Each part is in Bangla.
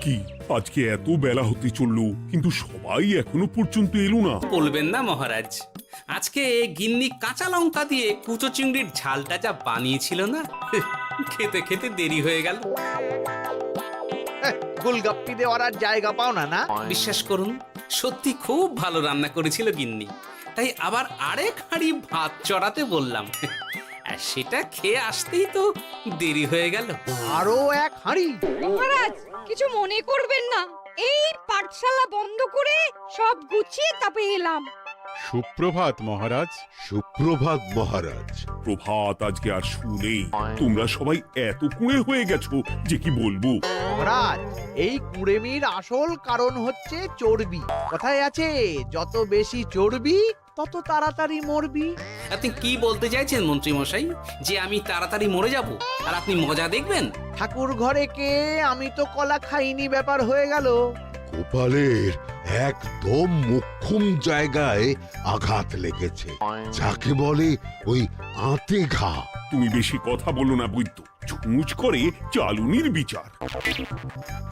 কি আজকে এত বেলা হতে চললো কিন্তু সবাই এখনো পর্যন্ত এলো না। বলবেন না মহারাজ, আজকে গিন্নি কাঁচা লঙ্কা দিয়ে কুচো চিংড়ির ঝালটা যা বানিয়েছিল না, খেতে খেতে দেরি হয়ে গেল। গোলগাপ্পি দেওয়ার আর জায়গা পাও না না? বিশ্বাস করুন, সত্যি খুব ভালো রান্না করেছিল গিন্নি, তাই আবার আরেক হাঁড়ি ভাত চড়াতে বললাম। আর সেটা খেয়ে আসতেই তো দেরি হয়ে গেল। আরো এক হাঁড়ি? মহারাজ কিছু মনে করবেন না, এই পাঠশালা বন্ধ করে সব গুছিয়ে তারপরে এলাম। সুপ্রভাত মহারাজ। সুপ্রভাত মহারাজ। প্রভাত আজকে আর শুনেই তোমরা সবাই এত কুঁড়ে হয়ে গেছো যে কি বলবো। মহারাজ, এই কুড়েমির আসল কারণ হচ্ছে চর্বি। কথায় আছে, যত বেশি চর্বি তত তাড়াতাড়ি মরবি। আপনি কি বলতে চাইছেন মন্ত্রী মশাই, যে আমি তাড়াতাড়ি মরে যাব আর আপনি মজা দেখবেন? ঠাকুর ঘরে কে, আমি তো কলা খাইনি ব্যাপার হয়ে গেল। গোপালের একদম মোক্ষম জায়গায় আঘাত লেগেছে, যাকে বলে ওই আঁতে ঘা। তুমি বেশি কথা বলো না বৈদ্য, ছুঁচ করে চালুনির বিচার।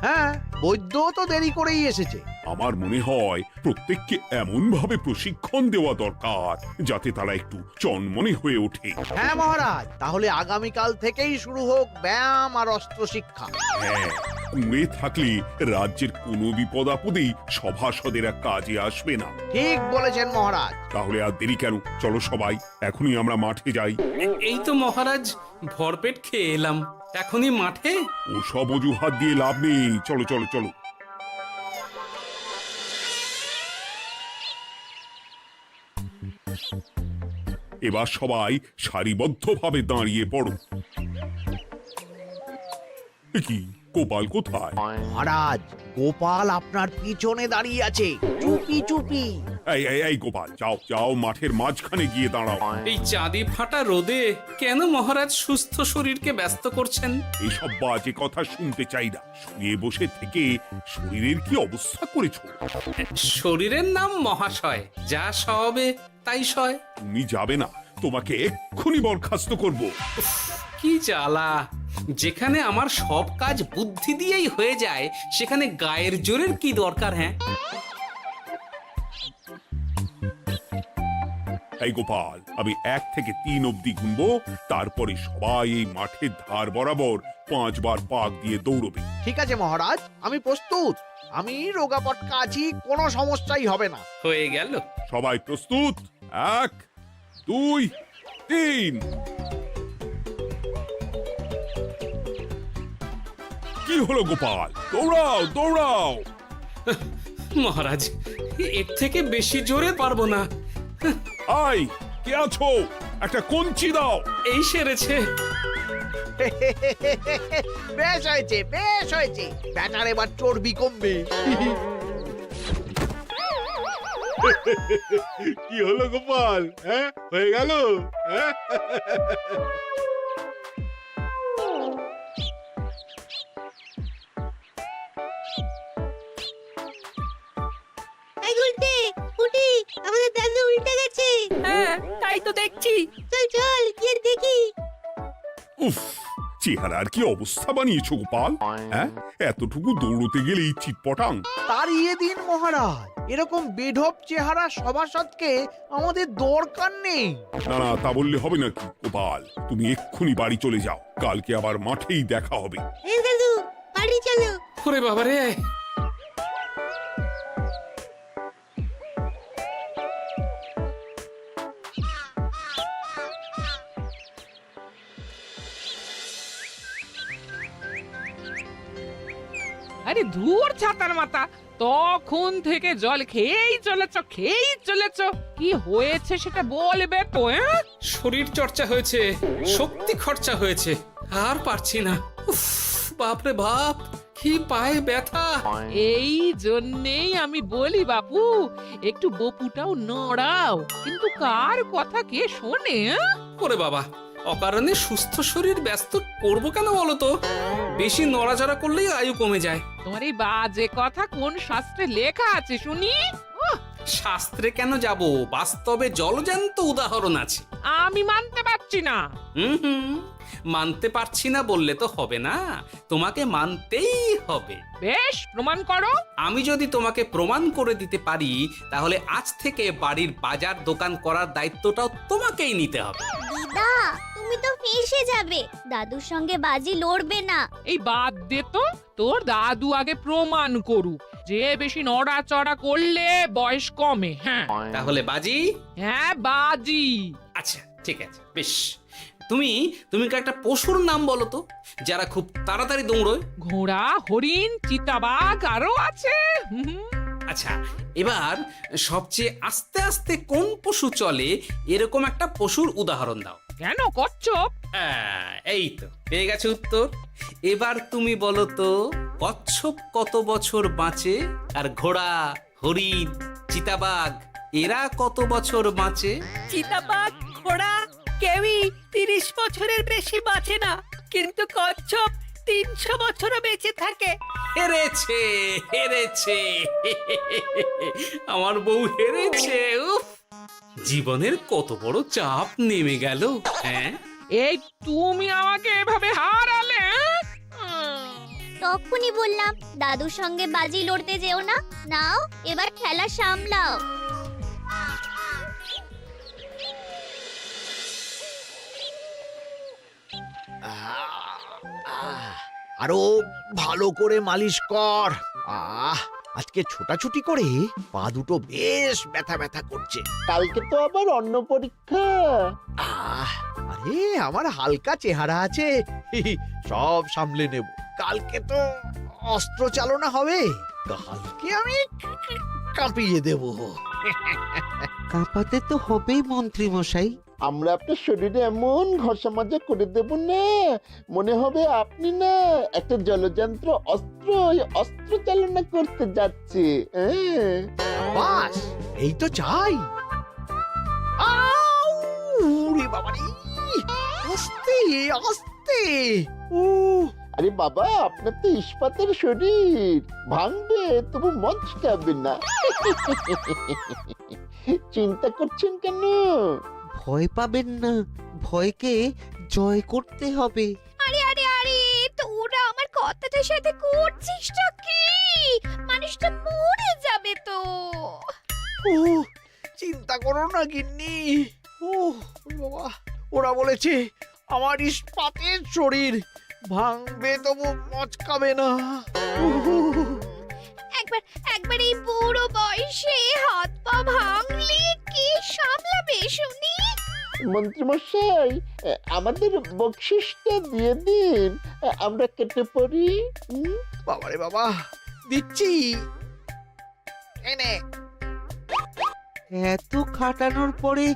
হ্যাঁ, বৈদ্য তো দেরি করেই এসেছে। আমার মনে হয় প্রত্যেককে এমন ভাবে প্রশিক্ষণ দেওয়া দরকার যাতে তারা একটু চনমনে হয়ে ওঠে। হ্যাঁ মহারাজ, তাহলে আগামীকাল থেকেই শুরু হোক ব্যায়াম আর অস্ত্র শিক্ষা। হ্যাঁ, কুঁড়ে থাকলে রাজ্যের কোনো বিপদ আপদেই সভাসদেরা কাজে আসবে না। ঠিক বলেছেন মহারাজ। তাহলে আর দেরি কেন, চলো সবাই এখনই আমরা মাঠে যাই। এই তো মহারাজ ভরপেট খেয়ে এলাম, এখনই মাঠে? ও সব অজুহাত দিয়ে লাভ নেই, চলো চলো চলো। এবার সবাই সারিবদ্ধভাবে দাঁড়িয়ে পড়ো। এ কি, গোপাল কোথায়? মহারাজ, গোপাল আপনার পিছনে দাঁড়িয়ে আছে, চুপি চুপি। এই গোপাল, যাও যাও, মাঠের মাঝখানে গিয়ে দাঁড়াও। এই চাঁদি ফাটা রোদে কেন মহারাজ সুস্থ শরীরকে ব্যস্ত করছেন? এইসব বাজে কথা শুনতে চাই না। শুয়ে বসে থেকে শরীরের কি অবস্থা করেছো? শরীরের নাম মহাশয়, যা সবে তাই সয়। তুমি যাবে না, তোমাকে এক্ষুনি বরখাস্ত করবো। কি জ্বালা! যেখানে আমার সব কাজ বুদ্ধি দিয়েই হয়ে যায়, সেখানে গায়ের জোরের কি দরকার? হ্যাঁ, এই গোপাল, আমি 1 থেকে 3 অব্দি গুনবো, তারপরে সবাই এই মাঠের ধার বরাবর 5 বার পাক দিয়ে দৌড়বে। ঠিক আছে মহারাজ, আমি প্রস্তুত। আমি রোগা পটকা আছি, কোনো সমস্যাই হবে না। হয়ে গেল। সবাই প্রস্তুত? 1, 2, 3। কি হলো গোপাল, দৌড়াও দৌড়াও। মহারাজ, এর থেকে বেশি জোরে পারবো না। আই, কে আছো? একটা কঞ্চি দাও। এই সেরেছে। বেশ হয়েছে, বেশ হয়েছে। ব্যাটার এবার চর্বি কমবে। কি হলো গোপাল? হ্যাঁ, হয়ে গেল? হ্যাঁ? এই উল্টে উঠি, আমাদের দাদু উল্টে গেছে। হ্যাঁ, তাই তো দেখছি। চল চল গিয়ে দেখি। উফ, চেহারার কি অবস্থা বানিয়েছো গোপাল? হ্যাঁ, এতটুকু দৌড়তে গেলেই চিটপটাং। তাড়িয়ে দিন মহারাজ, এরকম বেঢপ চেহারা সভাসদকে আমাদের দরকার নেই। না না, তা বললে হবে নাকি গোপাল? তুমি এক্ষুনি বাড়ি চলে যাও, কালকে আবার মাঠেই দেখা হবে। এই দাদু, বাড়ি চলো। ওরে বাবারে! আরে ধুর ছাতার মাথা, তখন থেকে জল খেয়েই চলেছ। কি হয়েছে সেটা বলবে তো? শরীর চর্চা হয়েছে, শক্তি খরচা হয়েছে, আর পারছি না। উফ, বাপরে বাপ, কি পায়ে ব্যথা! এই জন্যেই আমি বলি বাপু, একটু বপুটাও নড়াও, কিন্তু কার কথা কে শোনে? ওরে বাবা, অকারণে সুস্থ শরীর ব্যস্ত করবো কেন বলো তো? বেশি নড়াচড়া করলেই আয়ু কমে যায়। তোমার এই বাজে কথা কোন শাস্ত্রে লেখা আছে শুনি? শাস্ত্রে কেন যাব, বাস্তবে জলজ্যান্ত উদাহরণ আছে। আমি মানতে পারছি না। হুম, মানতে পারছি না বললে তো হবে না, তোমাকে মানতেই হবে। বেশ, প্রমাণ করো। আমি যদি তোমাকে প্রমাণ করে দিতে পারি তাহলে আজ থেকে বাড়ির বাজার দোকান করার দায়িত্বটাও তোমাকেই নিতে হবে। দিদা, তুমি তো ফেঁসে যাবে, দাদুর সঙ্গে বাজি লড়বে না। এই বাদ দে তো, তোর দাদু আগে প্রমাণ করুক যে বেশি নড়াচড়া করলে বয়স কমে। হ্যাঁ তাহলে বাজি? হ্যাঁ, বাজি। আচ্ছা ঠিক আছে, বেশ। তুমি তুমি একটা পশুর নাম বলো তো, যারা খুব তাড়াতাড়ি দৌড়য়। ঘোড়া, হরিণ, চিতাবাঘ আরো আছে। আচ্ছা, এবার সবচেয়ে আস্তে আস্তে কোন পশু চলে এরকম একটা পশুর উদাহরণ দাও। কেন, কচ্ছপ? এই তো পেয়ে গেছে উত্তর। এবার তুমি বলো তো, কচ্ছপ কত বছর বাঁচে আর ঘোড়া, হরিণ, চিতাবাঘ এরা কত বছর বাঁচে? চিতাবাঘ, ঘোড়া কেউই 30 বছরের বেশি বাঁচে না, কিন্তু কচ্ছপ 300 বছরও বেঁচে থাকে। হেরেছে, হেরেছে, আমার বউ হেরেছে। উফ, জীবনের কত বড় চাপ নেমে গেল। হ্যাঁ, এই তুমি আমাকে এভাবে হারালে? তখনই বললাম দাদুর সঙ্গে বাজি লড়তে যেও না। নাও, এবার খেলা সামলাও। আরো ভালো করে মালিশ কর। আজকে ছোটাছুটি করে পা দুটো বেশ ব্যথা ব্যথা করছে। কালকে তো আবার অন্য পরীক্ষা। আরে আমার হালকা চেহারা আছে, সব সামলে নেব। কালকে তো অস্ত্র চালনা হবে, কালকে আমি কাঁপিয়ে দেব। কাঁপাতে তো হবেই মন্ত্রী মশাই। আমরা আপনার শরীরে এমন ঘষা মাজা করে দেব না, মনে হবে আপনি না একটা জলযন্ত্র অস্ত্র চালনা করতে যাচ্ছে। বাস এই তো চাই। বাবারি, আস্তে আস্তে। আরে বাবা, আপনার তো ইস্পাতের শরীর, ভাঙবে তবু মচকাবে না। চিন্তা করছেন কেন? ভয় পাবেন না, ভয়কে জয় করতে হবে। আরে আরে আরে, তোরা আমার কথাটার সাথে করছিসটা কি? মানুষটা মরে যাবে তো। চিন্তা করো না গিন্নি। বাবা, ওরা বলেছে আমার ইস্পাতের শরীর, ভাঙবে তবু মচকাবে না। একবার এই বুড়ো বয়সে হাত পা ভাঙলে কি সামলাবে শুনি? মন্ত্রীমশাই, আমাদের বকশিসটা দিয়ে দিন, আমরা কেটে পড়ি। বাবারে বাবা, দিচ্ছি। এনে এত খাটানোর পরে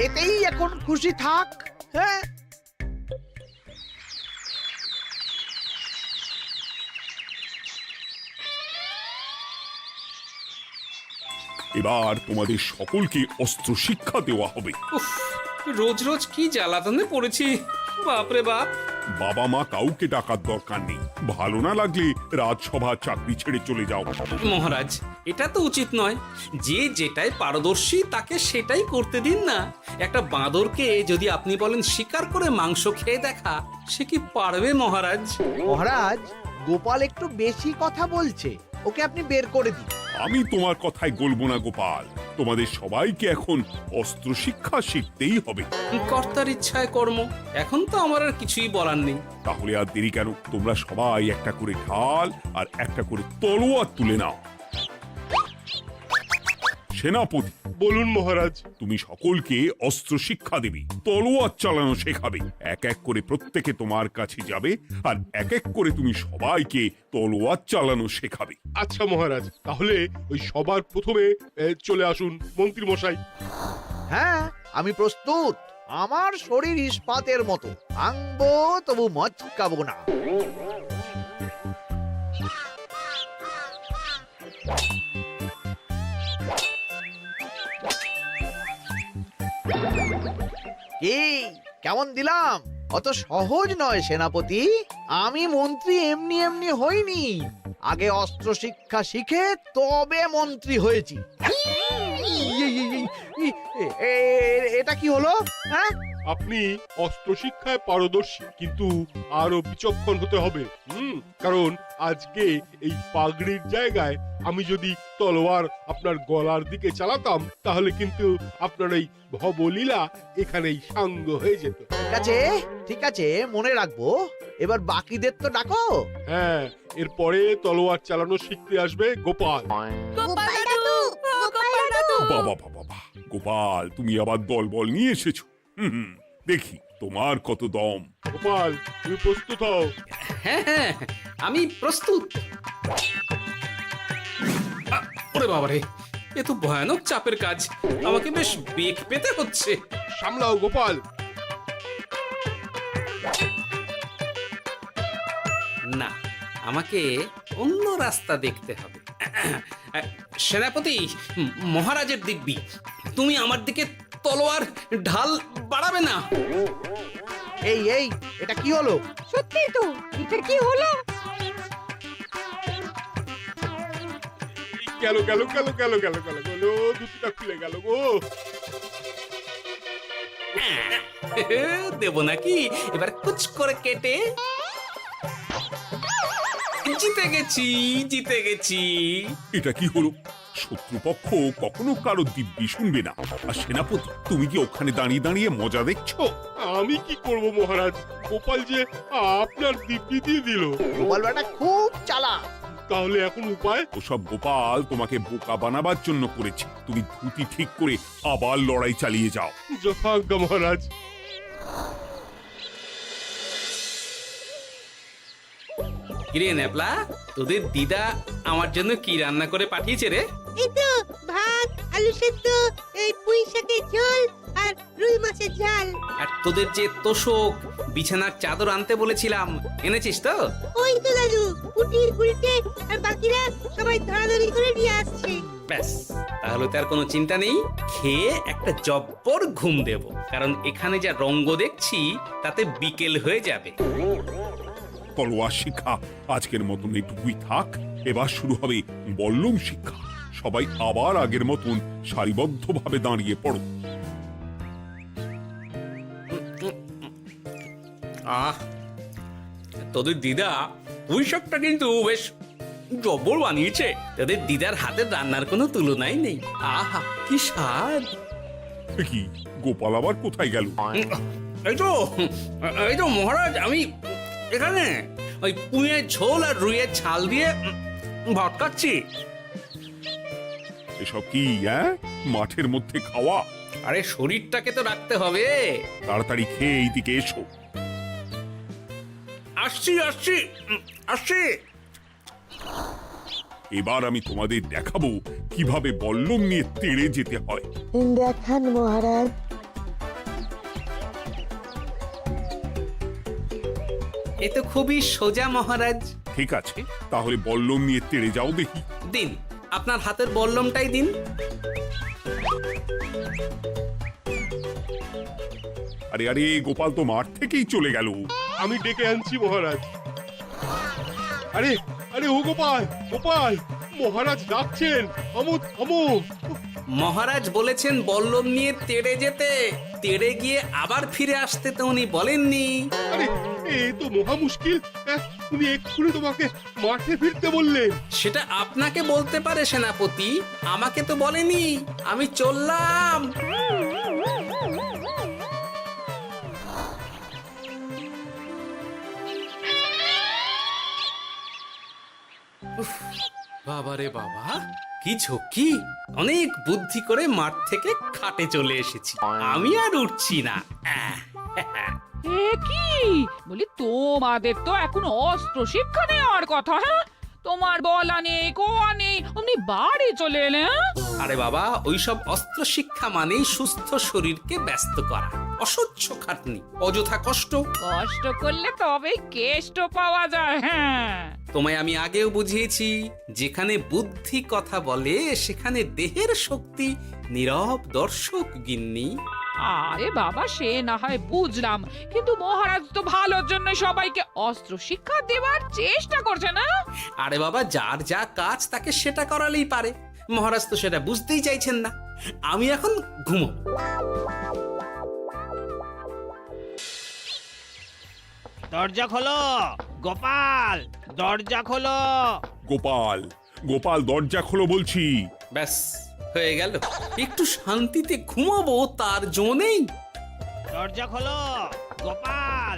এতেই এখন খুশি থাক। হ্যাঁ, এবার তোমাদের সকলকে অস্ত্র শিক্ষা দেওয়া হবে। উফ, রোজ রোজ কি জ্বালাতনে পড়েছি, বাপরে বাপ। বাবা মা কাউকে ডাকার দরকার নেই, ভালো না লাগলে রাজসভা চাকরি ছেড়ে চলে যাও। মহারাজ, এটা তো উচিত নয়। যে যেটাই পারদর্শী তাকে সেটাই করতে দিন না। একটা বাঁদরকে যদি আপনি বলেন শিকার করে মাংস খেয়ে দেখা, সে কি পারবে মহারাজ? মহারাজ, গোপাল একটু বেশি কথা বলছে, ওকে আপনি বের করে দিন। আমি তোমার কথায় গলবো না গোপাল, তোমাদের সবাইকে এখন অস্ত্র শিক্ষা শিখতেই হবে। কর্তার ইচ্ছায় কর্ম, এখন তো আমার আর কিছুই বলার নেই। তাহলে আর দেরি কেন, তোমরা সবাই একটা করে ঢাল আর একটা করে তলোয়ার তুলে নাও। সেনাপতি, বলুন মহারাজ। তুমি সকলকে অস্ত্র শিক্ষা দেবে, তলোয়ার চালানো শেখাবে। এক এক করে প্রত্যেকে তোমার কাছে যাবে আর এক এক করে তুমি সবাইকে তলোয়ার চালানো শেখাবে। আচ্ছা মহারাজ, তাহলে ওই সবার প্রথমে চলে আসুন মন্ত্রী মশাই। হ্যাঁ, আমি প্রস্তুত। আমার শরীর ইস্পাতের মতো, ভাঙবো তবু মচকাবো না। কি কেমন দিলাম? অত সহজ নয় সেনাপতি। আমি মন্ত্রী এমনি এমনি হইনি, আগে অস্ত্র শিক্ষা শিখে তবে মন্ত্রী হয়েছি। এটা কি হলো? হ্যাঁ, আপনি অস্ত্র শিক্ষায় পারদর্শী, কিন্তু আরো বিচক্ষণ হতে হবে। কারণ আজকে এই পাগড়ির জায়গায় আমি যদি তলোয়ার আপনার গলার দিকে চালাতাম, তাহলে কিন্তু আপনার এই ভবলীলা এখানেই সাঙ্গ হয়ে যেত। ঠিক আছে, মনে রাখবো। এবার বাকিদের তো ডাকো। হ্যাঁ, এরপরে তলোয়ার চালানো শিখতে আসবে গোপাল। গোপাল দাদু, গোপাল দাদু। বাবা বাবা বাবা, গোপাল তুমি আবার দলবল নিয়ে এসেছো। দেখি তোমার কত দম। গোপাল, তুমি প্রস্তুত হও। হ্যাঁ হ্যাঁ, আমি প্রস্তুত। ওরে বাবারে, এ তো ভয়ানক চাপের কাজ, আমাকে বেশ বেগ পেতে হচ্ছে। সামলাও গোপাল। না, আমাকে অন্য রাস্তা দেখতে হবে। সেনাপতি, মহারাজের দিব্যি, তুমি আমার দিকে তলোয়ার ঢাল বাড়াবে না। এই এই, এটা কি হলো? সত্যি তো, এটা কি হলো? গেল গেল গেল গেল গেল গেল গেল, দুটিটা খুলে গেল গো। দেব নাকি এবার কুচ করে কেটে? জিতে গেছি, জিতে গেছি। এটা কি হলো? শত্রুপক্ষ কখনো কারো দিব্যি শুনবে না। আর সেনাপতি, তুমি কি ওখানে দাঁড়িয়ে দাঁড়িয়ে মজা দেখছো? আমি কি করব মহারাজ, গোপাল যে আপনার দিব্যি দিয়ে দিল। গোপাল বেটা খুব চালাক। তাহলে এখন উপায়? ওসব গোপাল তোমাকে বোকা বানাবার জন্য করেছে। তুমি ধুতি ঠিক করে আবার লড়াই চালিয়ে যাও। যথাজ্ঞা মহারাজ। কিরে ন্যাপলা, তোদের দিদা আমার জন্য কি রান্না করে পাঠিয়েছে রে? এই তো ভাত, আলু সেদ্ধ, এই পুঁই শাকের ঝোল আর রুই মাছের ঝাল। আর তোদের যে তোষক, বিছানার চাদর আনতে বলেছিলাম, এনেছিস তো? ওই তো দাদু, কুটির গুলটে আর বাকিরা সবাই ধরাধরি করে নিয়ে আসছে। ব্যাস, তাহলে তার কোনো চিন্তা নেই। খেয়ে একটা জব্বর ঘুম দেব, কারণ এখানে যা রঙ্গ দেখছি তাতে বিকেল হয়ে যাবে। তলোয়ার শিক্ষা আজকের মতন এইটুকুই থাক। এবার শুরু হবে বল্লম শিক্ষা। সবাই আবার আগের মতন সারিবদ্ধভাবে দাঁড়িয়ে পড়ো। আহ, তোদের দিদা পুঁই শাকটা কিন্তু বেশ জব্বর বানিয়েছে। তোদের দিদার হাতের রান্নার কোনো তুলনাই নেই। আহা, কি স্বাদ! এ কি, গোপাল আবার কোথায় গেল? এই তো মহারাজ, আমি এখানে ওই পুঁইয়ের ঝোল আর রুইয়ের ছাল দিয়ে ভাত খাচ্ছি। এসব কি মাঠের মধ্যে খাওয়া? আরে শরীরটাকে তো রাখতে হবে। তাড়াতাড়ি খেয়ে এইদিকে এসো। আসছি আসছি আসছি। এবার আমি তোমাদের দেখাবো কিভাবে বল্লম নিয়ে তেড়ে যেতে হয়। দেখান মহারাজ। এ তো খুবই সোজা মহারাজ। ঠিক আছে, তাহলে বল্লম নিয়ে তেড়ে যাও দেখি। দিন, আপনার হাতের বল্লমটাই দিন। আরে আরে, গোপাল তো মাঠ থেকেই চলে গেল। আমি ডেকে আনছি মহারাজ। আরে আরে, ও গোপাল, গোপাল, মহারাজ ডাকছেন। থামো থামো। মহারাজ বলেছেন বল্লম নিয়ে তেড়ে যেতে, তেড়ে গিয়ে আবার ফিরে আসতে তো উনি বলেননি। আরে, এ তো মহা মুশকিল। উনি এক্ষুনি তোমাকে মাঠে ফিরতে বললেন। সেটা আপনাকে বলতে পারে সেনাপতি, আমাকে তো বলেনি। আমি চললাম। বাবারে বাবা, কি ঝক্কি! অনেক বুদ্ধি করে মাঠ থেকে খাটে চলে এসেছি। আমি আর উঠছি না। এ কি বলি, তোমাদের তো এখন অস্ত্র শিক্ষা নেওয়ার কথা। হ্যাঁ, তোমার বলা নেই, কোয়া নেই, অমনি বাড়ি চলে এলে। আরে বাবা, ওইসব অস্ত্র শিক্ষা মানেই সুস্থ শরীরকে ব্যস্ত করা, অসহ্য খাটনি, অযথা কষ্ট। কষ্ট করলে তবেই কেষ্ট পাওয়া যায়। হ্যাঁ, তোমায় আমি আগেও বুঝিয়েছি, যেখানে বুদ্ধি কথা বলে সেখানে দেহের শক্তি নীরব দর্শক গিন্নি। আরে বাবা, সে না হয় বুঝলাম, কিন্তু মহারাজ তো ভালোর জন্য সবাইকে অস্ত্র শিক্ষা দেওয়ার চেষ্টা করছে না? আরে বাবা, যার যা কাজ তাকে সেটা করালেই পারে। মহারাজ তো সেটা বুঝতেই চাইছেন না। আমি এখন ঘুমো। দরজা খোলো গোপাল, দরজা খোলো। গোপাল, গোপাল দরজা খোলো বলছি। ব্যাস হয়ে গেল। একটু শান্তিতে ঘুমাবো তার জো নেই। দরজা খোলো গোপাল।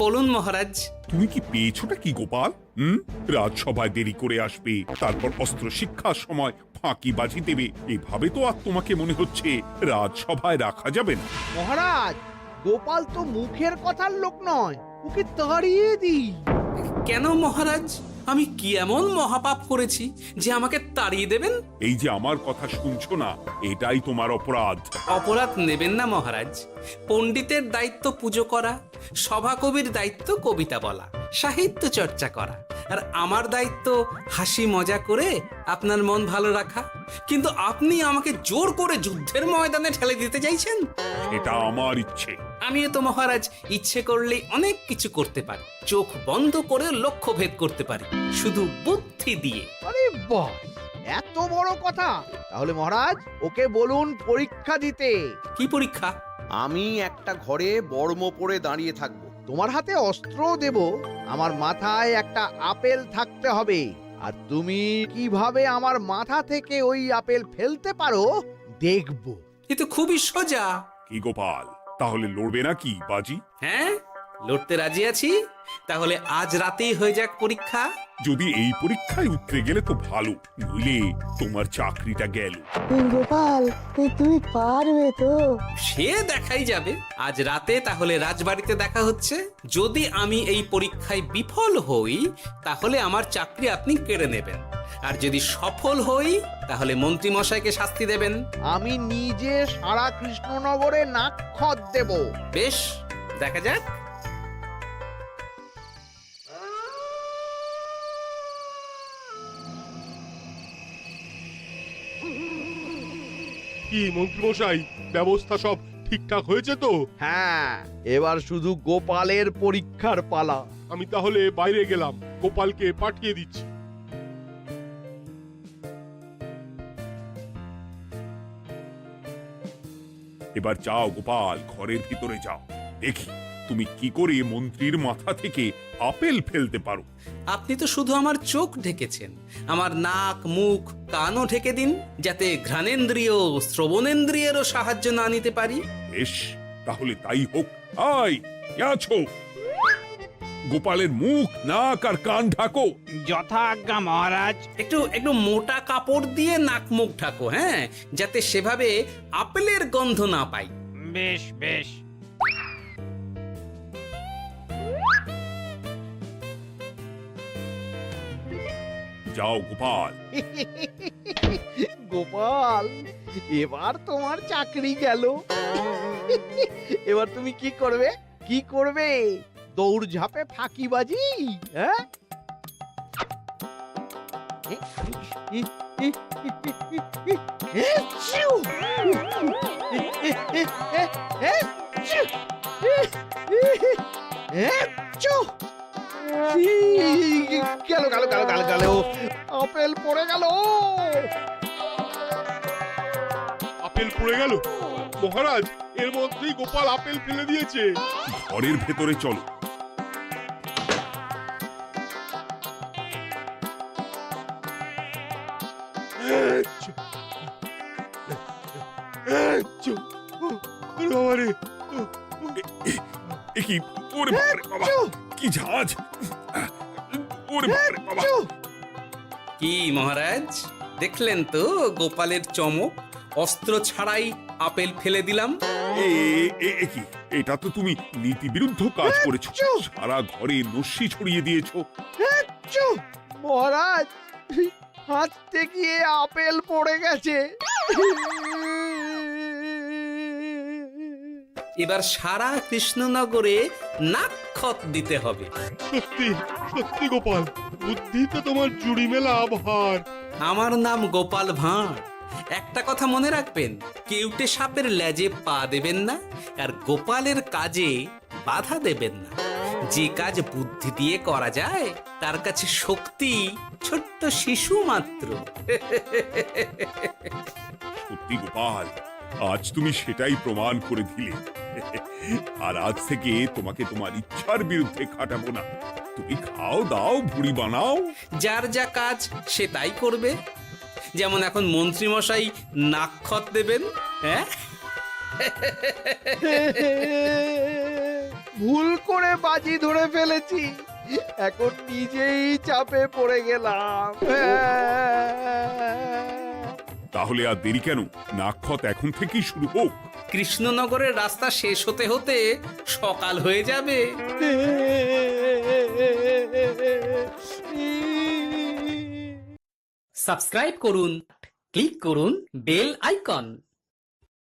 বলুন মহারাজ। তুমি কি পেয়েছোটা কি গোপাল? রাজসভায় দেরি করে আসবে, তারপর অস্ত্র শিক্ষার সময় ফাঁকিবাজি দেবে, এভাবে তো আর তোমাকে মনে হচ্ছে রাজসভায় রাখা যাবে না। মহারাজ, গোপাল তো মুখের কথার লোক নয়, ওকে তাড়িয়ে দিই। কেন মহারাজ? আমি কি এমন মহাপাপ করেছি যে আমাকে তাড়িয়ে দেবেন? এই যে আমার কথা শুনছো না, এটাই তোমার অপরাধ। অপরাধ নেবেন না মহারাজ। পণ্ডিতের দায়িত্ব পুজো করা, সভাকবির দায়িত্ব কবিতা বলা, সাহিত্য চর্চা করা, আর আমার দায়িত্ব হাসি মজা করে আপনার মন ভালো রাখা। কিন্তু আপনি আমাকে জোর করে যুদ্ধের ময়দানে ঠেলে দিতে চাইছেন। এটা আমার ইচ্ছে। আমিও তো মহারাজ ইচ্ছে করলেই অনেক কিছু করতে পারি। চোখ বন্ধ করে লক্ষ্য ভেদ করতে পারি, শুধু বুদ্ধি দিয়ে। আরে বাহ, এত বড় কথা! তাহলে মহারাজ, ওকে বলুন পরীক্ষা দিতে। কি পরীক্ষা? আমি একটা ঘরে বর্ম পরে দাঁড়িয়ে থাকবো। তোমার হাতে অস্ত্রও দেব, আমার মাথায় একটা আপেল থাকতে হবে, আর তুমি কিভাবে আমার মাথা থেকে ওই আপেল ফেলতে পারো দেখব। এ তো খুবই সোজা। কি গোপাল, তাহলে লড়বে নাকি বাজি? হ্যাঁ, লড়তে রাজি আছি। তাহলে আজ রাতেই হয়ে যাক পরীক্ষা। যদি এই পরীক্ষায় উতরে গেলে তো ভালো, নইলে তোমার চাকরিটা গেল। গোপাল, তুমি পারবে তো? সে দেখাই যাবে। আজ রাতে তাহলে রাজবাড়িতে দেখা হচ্ছে। যদি আমি এই পরীক্ষায় বিফল হই, তাহলে আমার চাকরি আপনি কেড়ে নেবেন। আর যদি সফল হই, তাহলে মন্ত্রী মশাইকে শাস্তি দেবেন। আমি নিজে সারা কৃষ্ণনগরে নাক্ষত দেব। বেশ, দেখা যাক। কি মন্ত্রীমশাই, ব্যবস্থা সব ঠিকঠাক হয়েছে তো? হ্যাঁ, এবার শুধু গোপালের পরীক্ষার পালা। আমি তাহলে বাইরে গেলাম, গোপালকে পাঠিয়ে দিচ্ছি। এবার যাও গোপাল, ঘরের ভিতরে যাও, দেখি তুমি কি করে মন্ত্রীর মাথা থেকে আপেল ফেলতে পারো। আপনি তো শুধু আমার চোখ ঢেকেছেন, আমার নাক মুখ কানও ঢেকে দিন, যাতে ঘ্রাণেন্দ্রিয় শ্রবণেন্দ্রিয়েরও সাহায্য না নিতে পারি। বেশ, তাহলে তাই হোক। আয়, কে আছো? গোপালের মুখ নাক আর কান ঢাকো। যথা আজ্ঞা মহারাজ। একটু একটু মোটা কাপড় দিয়ে নাক মুখ ঢাকো, হ্যাঁ, যাতে সেভাবে আপেলের গন্ধ না পাই। বেশ বেশ। যাও গোপাল। গোপাল, এবার তোমার চাকরি গেল। এবার তুমি কি করবে? কি করবে? দৌড় ঝাঁপে ফাঁকিবাজি? হ্যাঁ? গেল গেল গেল গেল গেল, আপেল পড়ে গেল। আপেল পড়ে গেল? মহারাজ, এর মধ্যেই গোপাল আপেল ফেলে দিয়েছে। ঘরের ভেতরে চলো। কি ওরে বাবারে বাবা, কি ঝাঁজ! ওরে বাবারে বাবা। কি মহারাজ, দেখলেন তো গোপালের চমক? অস্ত্র ছাড়াই আপেল ফেলে দিলাম। কি, এটা তো তুমি নীতি বিরুদ্ধ কাজ করেছো। সারা ঘরে নস্যি ছড়িয়ে দিয়েছো। মহারাজ, হাঁটতে গিয়ে আপেল পড়ে গেছে। এবার সারা কৃষ্ণনগরে নাক্ষত দিতে হবে। সত্যি সত্যি গোপাল, বুদ্ধিতে তোমার জুড়ি মেলা ভার। আমার নাম গোপাল ভাঁড়। একটা কথা মনে রাখবেন, কেউটে সাপের লেজে পা দেবেন না, আর গোপালের কাজে বাধা দেবেন না। যে কাজ বুদ্ধি দিয়ে করা যায়, তার কাছে শক্তি ছোট্ট শিশু মাত্র। সত্যি গোপাল, আজ তুমি সেটাই প্রমাণ করে দিলে। আর আজ থেকে তোমাকে তোমার ইচ্ছার বিরুদ্ধে খাটাবো না। তুমি খাও দাও ভুড়ি বানাও। যার যা কাজ সে তাই করবে। যেমন এখন মন্ত্রী মশাই নাক্ষত দেবেন। হ্যাঁ, ভুল করে বাজি ধরে ফেলেছি, এখন নিজেই চাপে পড়ে গেলাম। তাহলে আর দেরি কেন? নাক্ষত এখন থেকেই শুরু হোক। কৃষ্ণনগরের রাস্তা শেষ হতে হতে সকাল হয়ে যাবে। সাবস্ক্রাইব করুন, ক্লিক করুন বেল আইকন।